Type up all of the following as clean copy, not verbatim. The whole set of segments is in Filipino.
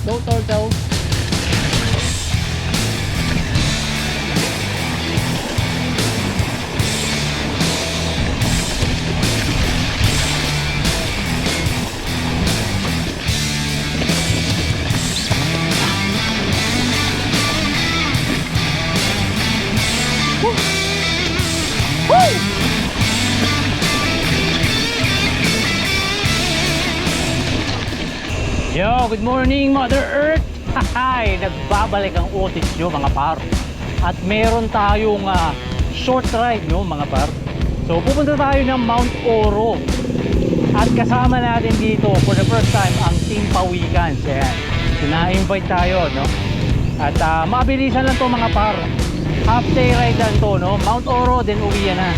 Go turtle. Yo, good morning Mother Earth. Hahay, nagbabalik ang otis nyo mga par. At meron tayong short ride no mga par. So pupunta tayo ng Mount Oro. At kasama natin dito for the first time ang Team Pawikans. Ayan, na-invite tayo no. At mabilisan lang to mga par. Half day ride lang to no. Mount Oro then uwi na.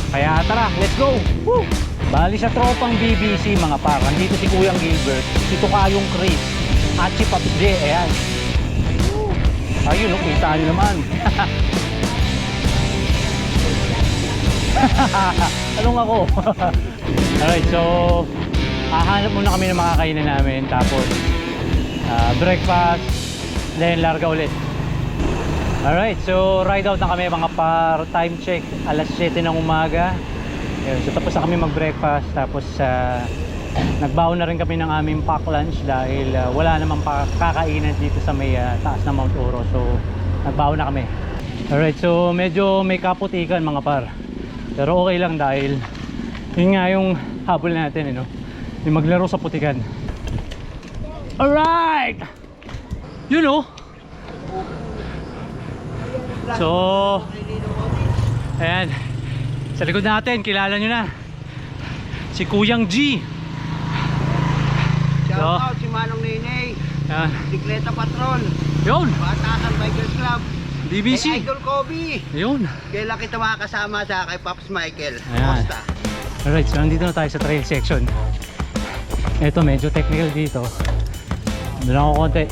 Kaya tara, let's go. Woo! Bali sa tropang BBC mga par, nandito si Kuyang Gilbert, si Tukayong Chris, at si Papi J, ayan. Ayun, kita nyo naman. Anong ako? Alright, so hahanap muna kami ng mga kainan namin, tapos breakfast, then larga ulit. Alright, so ride out na kami mga par, time check, alas 7 ng umaga. So tapos na kami mag-breakfast, tapos nagbaon na rin kami ng aming pack lunch dahil wala namang kakainan dito sa may taas ng Mount Oro. So nagbaon na kami. Alright, so medyo may kaputikan mga par, pero okay lang dahil yun nga yung habol natin no? Yung maglaro sa putikan. Alright, you know. So ayan, sa likod natin, kilala nyo na si Kuyang G. Shout out si Manong Nene, Bicicleta Patrol, yun, Batasan Bikers Club, BBC, kay Idol Kobe, yun. kailan kita makakasama sa kay Pops Michael. Ayan. Costa. Alright, so nandito na tayo sa trail section. Ito medyo technical dito. Doon ako konti.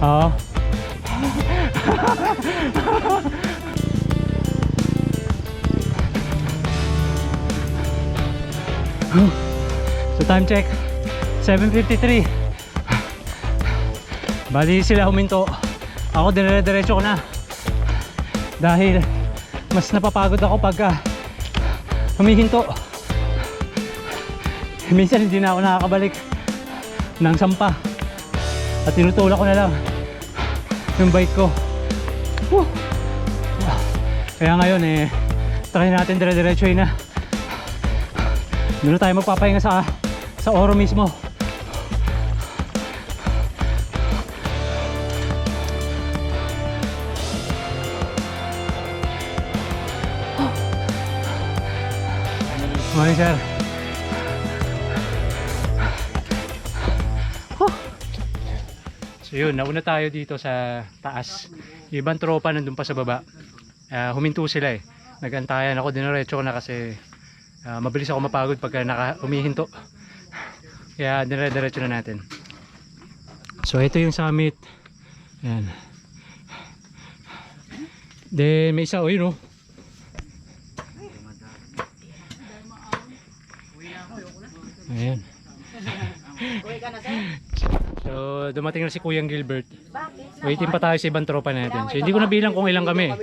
Oo. So time check 7:53. Bali sila huminto, ako dire-diretso ko na dahil mas napapagod ako pagka humihinto. Minsan hindi na ako nakakabalik ng sampa at tinutulak ko na lang yung bike ko. Kaya ngayon try natin dire-diretso na. Doon na tayo magpapahinga sa Oro mismo. Morning sir. So yun, nauna tayo dito sa taas. Yung ibang tropa nandun pa sa baba. Huminto sila Nagantayan ako, dinerecho ko na kasi mabilis ako mapagod pagka umihinto. Kaya dire-diretso na natin. So ito yung summit. Ayan. Then may isa, yun Ayan. So dumating na si Kuyang Gilbert. Waiting pa tayo sa ibang tropa natin. So hindi ko nabilang kung ilang kami.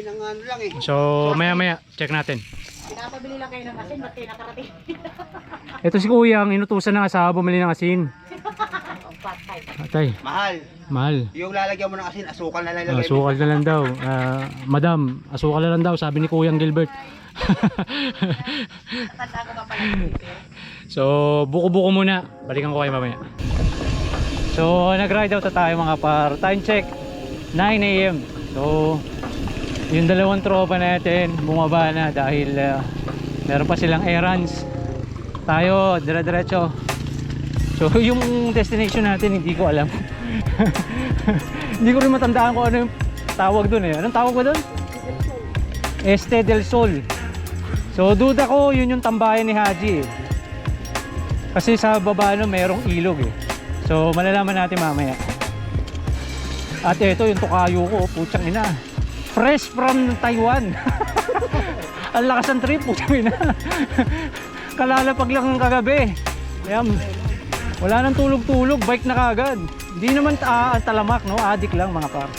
So maya check natin. Pinapabili lang kayo ng asin, ba't kayo nakarating? Ito si Kuyang, inutusan ng asawa bumili ng asin. Patay. Mahal. Yung lalagyan mo ng asin, asukal na lang lagay. Asukal na lang daw. Madam, asukal na lang daw, sabi ni Kuyang Gilbert. Natanda ko pa pala. So, buko-buko muna. Balikan ko kayo mamaya. So, nag-ride out na tayo mga par. Time check, 9 AM. So, yung dalawang tropa natin bumaba na dahil meron pa silang errands. Tayo dire-diretso. So yung destination natin hindi ko alam. Hindi ko rin matandaan kung ano yung tawag dun Anong tawag ba dun? Este del Sol. So duda ko yun yung tambayan ni Haji Kasi sa baba merong ilog So malalaman natin mamaya. At ito yung tukayo ko, putsang ina. Fresh from Taiwan. Ang lakas ng trip, putsang ina. Kalalapag lang kagabi. Ayan. Wala nang tulog-tulog, bike na kagad. Hindi naman talamak, no? Adik lang mga par.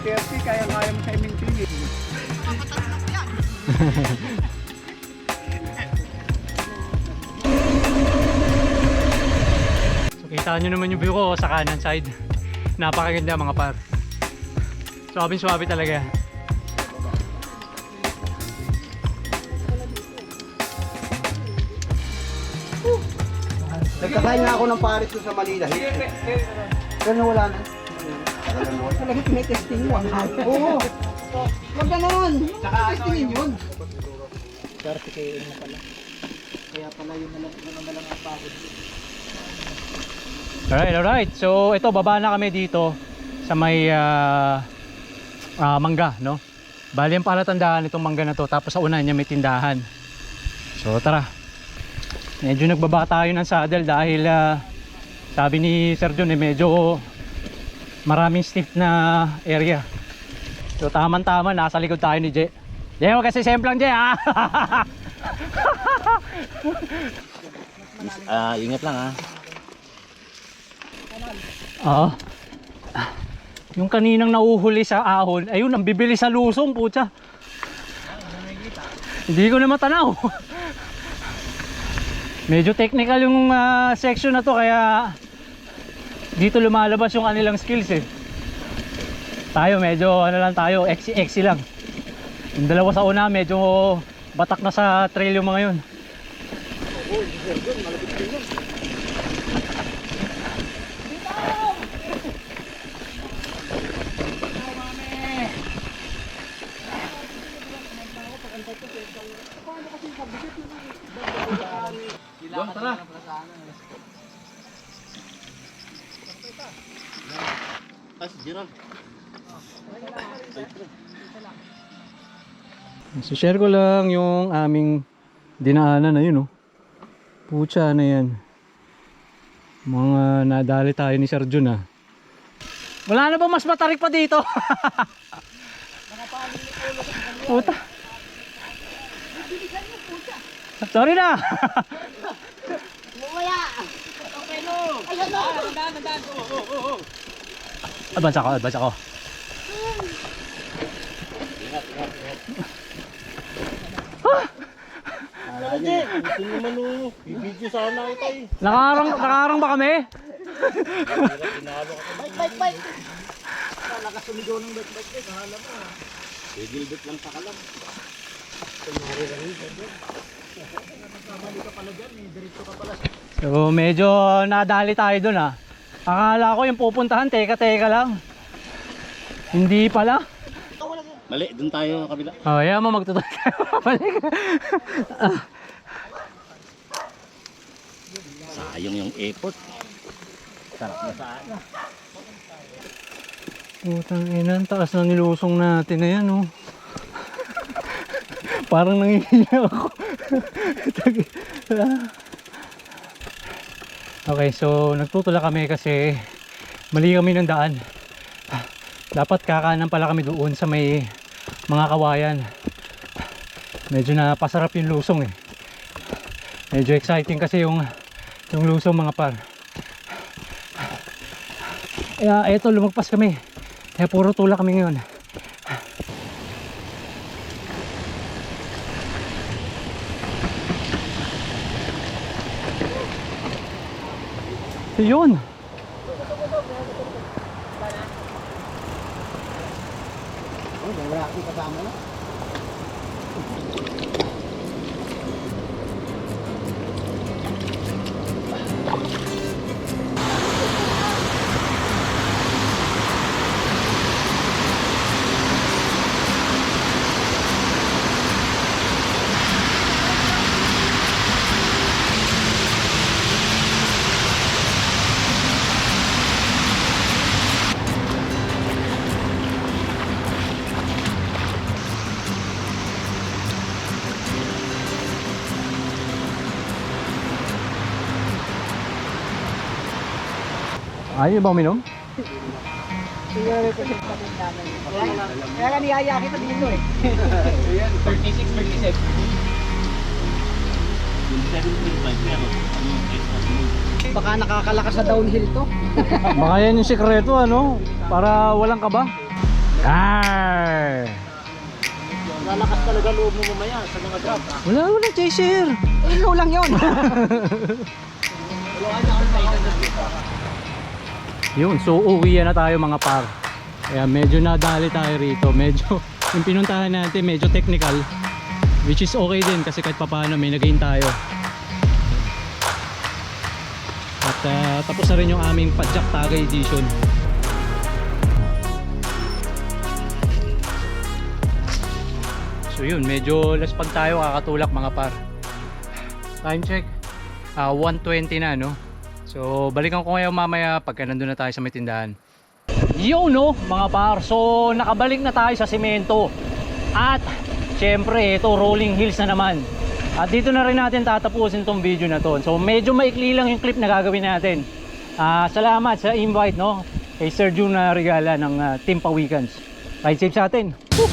Percy, kaya-kaya mo sa MNT. So kita nyo naman yung view ko sa kanan side. Napakaganda mga par. Suabe-suabe talaga. Nagkakain nga ako ng pares ko sa Manila. Pero wala na. Talaga pinay-testing mo. Oo. Huwag ganon. Testingin yun. Certificating mo pala. Kaya pala yun na lang ang pahod. Alright. So ito, baba na kami dito sa may mangga, no? Bali ang palatandaan itong mangga na to. Tapos sa unahan niya may tindahan. So tara. Medyo nagbaba tayo ng saddle dahil sabi ni Sir John medyo maraming stiff na area. So tama-tama nasa likod tayo ni Jay. Jay, huwag kasi semplang Jay ha. Ingat lang ha. Oo. Yung kaninang nauhuli sa ahon, ayun ang bibili sa lusong putya. Hindi ko na matanaw. Medyo technical yung section na to kaya dito lumalabas yung kanilang skills eh. Tayo medyo ano lang tayo, exi lang. Yung dalawa sa una medyo batak na sa trail yung mga yun. Tara. So share ko lang yung aming dinaanan na yun, oh. Pucha na yan. Mga nadali tayo ni Sir Jun, ah. Wala na ba mas matarik pa dito? Puta. Sorry na. Bumaya! Okay no! Ayun no! Nandaan! Advance ako. Nakaharang ba kami? Bike! Nakasumigaw ng bike. Kahala mo. Gilbit lang pakalam. So medyo nadali tayo dun, ah. Akala ko yung pupuntahan, teka lang. Hindi pala. Mali, dun tayo kabila. Oh, yeah, magtutuloy tayo. Balik. Sayang yung airport. Sarap na sana. Putang ina, ang taas na nilusong natin na yan, oh. Parang nangihiya ako. Okay, so nagtutula kami kasi mali kami ng daan. Dapat kakanan pala kami doon sa may mga kawayan. Medyo napasarap yung lusong eh. Medyo exciting kasi yung lusong mga par. Kaya eto, lumagpas kami. Kaya puro tula kami ngayon. Yun. Wala akong kasama na. Ayaw ba uminom? Siguro ito yung kapit namin. Kaya nga niyaya kita dito eh. 36. Baka nakakalakas sa downhill to. Baka yan yung sikreto, ano? Para walang kaba. Arr! Lalakas talaga loob mo mamaya sa mga drop. Wala chaser. Ilo lang yun. Yun, so uwi na tayo mga par. Kaya medyo nadali tayo rito. Medyo, yung pinuntahan natin medyo technical. Which is okay din kasi kahit papaano may nagain tayo. At tapos na rin yung aming Padjak Tagay Edition. So yun, medyo laspag tayo kakatulak mga par. Time check 1:20 na, no? So balikan ko ngayon mamaya pagka nandun na tayo sa may tindahan. Yo, no mga par, so nakabalik na tayo sa semento. At syempre ito rolling hills na naman. At dito na rin natin tatapusin tong video na to. So medyo maikli lang yung clip na gagawin natin. Salamat sa invite, no, kay Sir June na regala ng Team Pawikans. Ride safe sa atin. Go.